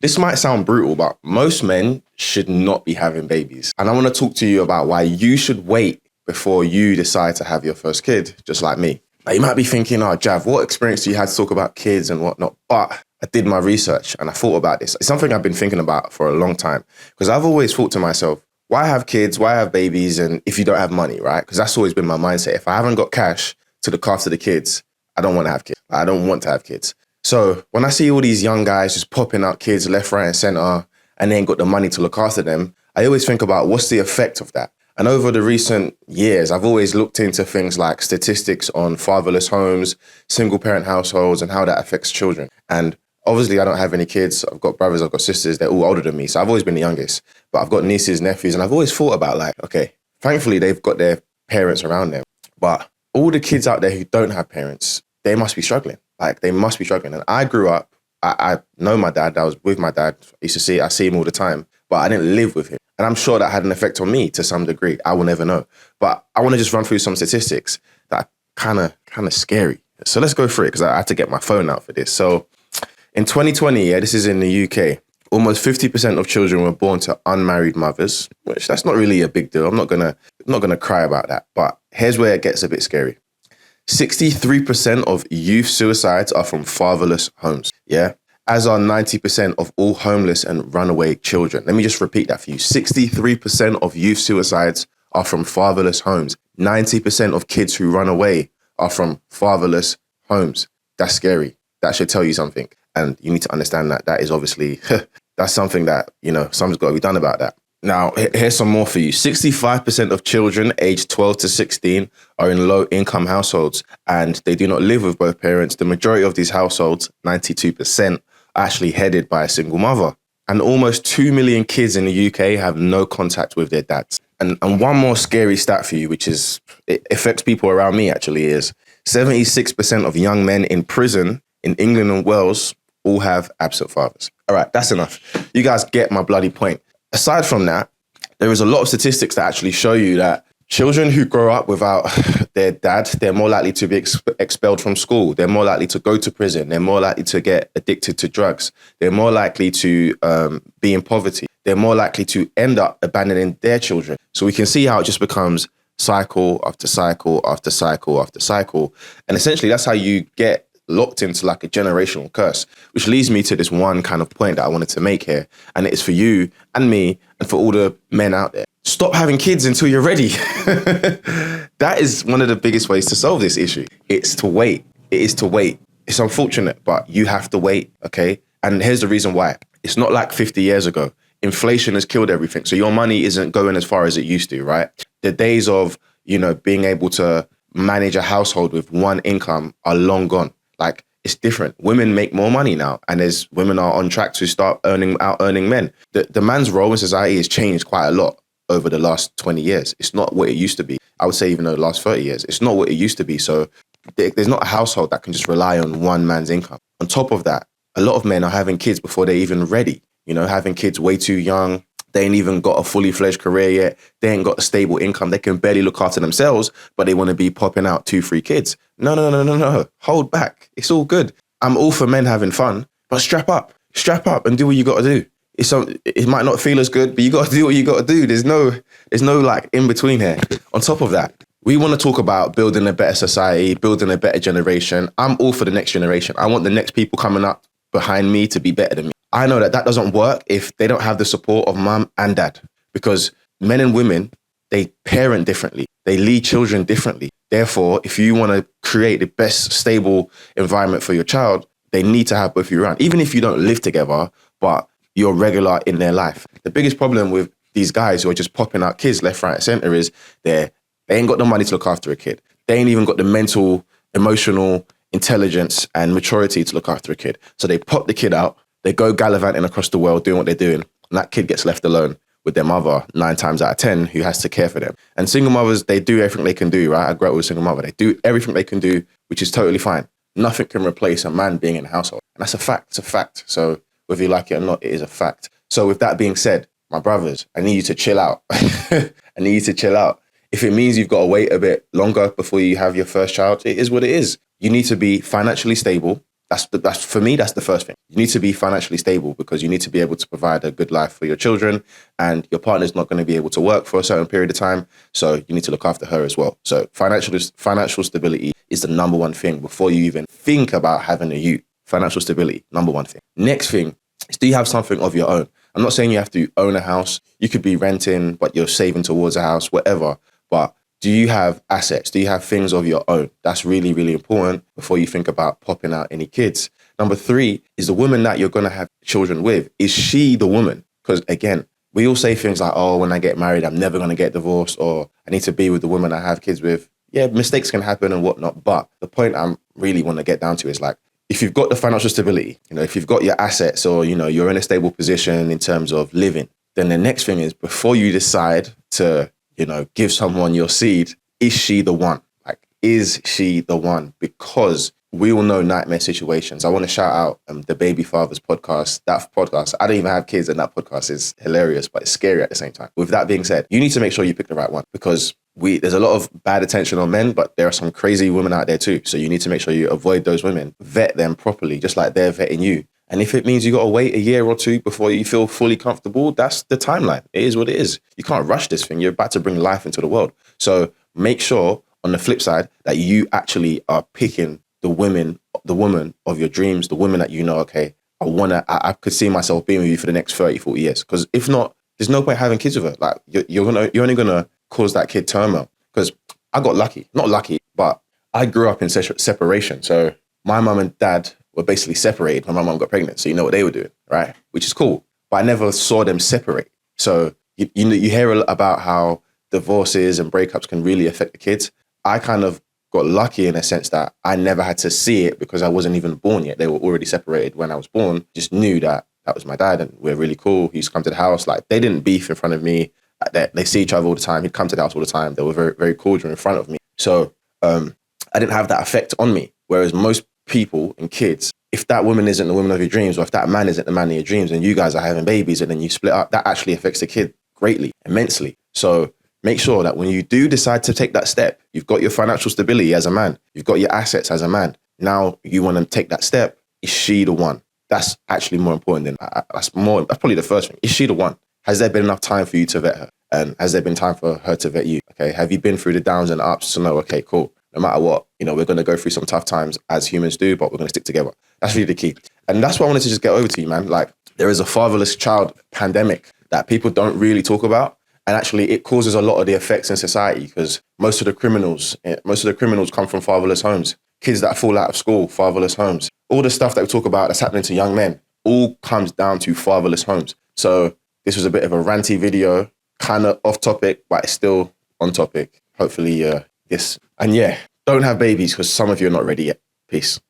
This might sound brutal, but most men should not be having babies. And I want to talk to you about why you should wait before you decide to have your first kid, just like me. Now, you might be thinking, oh, Jav, what experience do you have to talk about kids and whatnot? But I did my research and I thought about this. It's something I've been thinking about for a long time because I've always thought to myself, why have kids? Why have babies? And if you don't have money, right? Because that's always been my mindset. If I haven't got cash to look after the kids, I don't want to have kids. I don't want to have kids. So when I see all these young guys just popping out kids left, right, and center, and they ain't got the money to look after them, I always think about what's the effect of that. And over the recent years, I've always looked into things like statistics on fatherless homes, single parent households, and how that affects children. And obviously, I don't have any kids. I've got brothers, I've got sisters. They're all older than me. So I've always been the youngest. But I've got nieces, nephews, and I've always thought about like, okay, thankfully, they've got their parents around them. But all the kids out there who don't have parents, they must be struggling. Like, they must be struggling. And I grew up, I know my dad. I was with my dad. I see him all the time. But I didn't live with him. And I'm sure that had an effect on me to some degree. I will never know. But I want to just run through some statistics that are kind of scary. So let's go through it because I had to get my phone out for this. So in 2020, this is in the UK, almost 50% of children were born to unmarried mothers, which that's not really a big deal. I'm not gonna cry about that. But here's where it gets a bit scary. 63% of youth suicides are from fatherless homes. Yeah. As are 90% of all homeless and runaway children. Let me just repeat that for you. 63% of youth suicides are from fatherless homes. 90% of kids who run away are from fatherless homes. That's scary. That should tell you something. And you need to understand that that is obviously, that's something that, something's got to be done about that. Now, here's some more for you. 65% of children aged 12 to 16 are in low-income households, and they do not live with both parents. The majority of these households, 92%, are actually headed by a single mother. And almost 2 million kids in the UK have no contact with their dads. And one more scary stat for you, which it affects people around me actually, is 76% of young men in prison in England and Wales all have absent fathers. All right, that's enough. You guys get my bloody point. Aside from that, there is a lot of statistics that actually show you that children who grow up without their dad, they're more likely to be expelled from school. They're more likely to go to prison. They're more likely to get addicted to drugs. They're more likely to be in poverty. They're more likely to end up abandoning their children. So we can see how it just becomes cycle after cycle after cycle after cycle. And essentially, that's how you get locked into like a generational curse, which leads me to this one kind of point that I wanted to make here. And it is for you and me and for all the men out there. Stop having kids until you're ready. That is one of the biggest ways to solve this issue. It's to wait. It is to wait. It's unfortunate, but you have to wait, okay? And here's the reason why. It's not like 50 years ago. Inflation has killed everything. So your money isn't going as far as it used to, right? The days of, being able to manage a household with one income are long gone. Like, it's different. Women make more money now, and women are on track to start out earning men. The man's role in society has changed quite a lot over the last 20 years. It's not what it used to be. I would say even the last 30 years. It's not what it used to be. So there's not a household that can just rely on one man's income. On top of that, a lot of men are having kids before they're even ready. Having kids way too young. They ain't even got a fully fledged career yet. They ain't got a stable income. They can barely look after themselves, but they want to be popping out 2-3 kids. No. Hold back. It's all good. I'm all for men having fun, but strap up and do what you got to do. It might not feel as good, but you got to do what you got to do. There's no like in between here. On top of that, we want to talk about building a better society, building a better generation. I'm all for the next generation. I want the next people coming up behind me to be better than me. I know that doesn't work if they don't have the support of mum and dad, because men and women, they parent differently. They lead children differently. Therefore, if you want to create the best stable environment for your child, they need to have both of you around. Even if you don't live together, but you're regular in their life. The biggest problem with these guys who are just popping out kids left, right, and center is they ain't got the money to look after a kid. They ain't even got the mental, emotional intelligence and maturity to look after a kid. So they pop the kid out. They go gallivanting across the world doing what they're doing. And that kid gets left alone with their mother 9 times out of 10 who has to care for them. And single mothers, they do everything they can do, right? I grew up with a single mother. They do everything they can do, which is totally fine. Nothing can replace a man being in a household. And that's a fact. It's a fact. So whether you like it or not, it is a fact. So with that being said, my brothers, I need you to chill out. I need you to chill out. If it means you've got to wait a bit longer before you have your first child, it is what it is. You need to be financially stable. That's for me, that's the first thing. You need to be financially stable because you need to be able to provide a good life for your children, and your partner's not going to be able to work for a certain period of time. So you need to look after her as well. So financial stability is the number one thing before you even think about having a youth. Financial stability, number one thing. Next thing is, do you have something of your own? I'm not saying you have to own a house. You could be renting, but you're saving towards a house, whatever. But do you have assets? Do you have things of your own? That's really, really important before you think about popping out any kids. Number 3 is the woman that you're going to have children with. Is she the woman? Because again, we all say things like, oh, when I get married, I'm never going to get divorced, or I need to be with the woman I have kids with. Yeah, mistakes can happen and whatnot. But the point I really want to get down to is like, if you've got the financial stability, if you've got your assets, or, you're in a stable position in terms of living, then the next thing is, before you decide to, give someone your seed, is she the one? Like, is she the one? Because we all know nightmare situations. I want to shout out the Baby Fathers podcast. That podcast, I don't even have kids, and that podcast is hilarious, but it's scary at the same time. With that being said, you need to make sure you pick the right one, because there's a lot of bad attention on men, but there are some crazy women out there too. So you need to make sure you avoid those women, vet them properly, just like they're vetting you. And if it means you got to wait a year or two before you feel fully comfortable, that's the timeline. It is what it is. You can't rush this thing. You're about to bring life into the world. So make sure, on the flip side, that you actually are picking the woman of your dreams, the woman that okay, I could see myself being with you for the next 30, 40 years. Because if not, there's no point having kids with her. Like, you're only gonna cause that kid turmoil. Because I got not lucky, but I grew up in separation. So my mum and dad were basically separated when my mum got pregnant. So you know what they were doing, right? Which is cool. But I never saw them separate. So you hear a lot about how divorces and breakups can really affect the kids. I kind of got lucky in a sense that I never had to see it because I wasn't even born yet. They were already separated when I was born. Just knew that was my dad, and we're really cool. He used to come to the house. Like, they didn't beef in front of me. They see each other all the time. He'd come to the house all the time. They were very, very cordial in front of me. So I didn't have that effect on me. Whereas most people and kids, if that woman isn't the woman of your dreams, or if that man isn't the man of your dreams, and you guys are having babies and then you split up, that actually affects the kid greatly, immensely. So make sure that when you do decide to take that step, you've got your financial stability as a man. You've got your assets as a man. Now you want to take that step. Is she the one? That's actually more important than that's probably the first thing. Is she the one? Has there been enough time for you to vet her? And has there been time for her to vet you? Okay, have you been through the downs and ups to know, okay, cool. No matter what, we're going to go through some tough times as humans do, but we're going to stick together. That's really the key. And that's what I wanted to just get over to you, man. Like, there is a fatherless child pandemic that people don't really talk about. And actually, it causes a lot of the effects in society, because most of the criminals come from fatherless homes. Kids that fall out of school, fatherless homes. All the stuff that we talk about that's happening to young men all comes down to fatherless homes. So this was a bit of a ranty video, kind of off topic, but it's still on topic. Hopefully, don't have babies because some of you are not ready yet. Peace.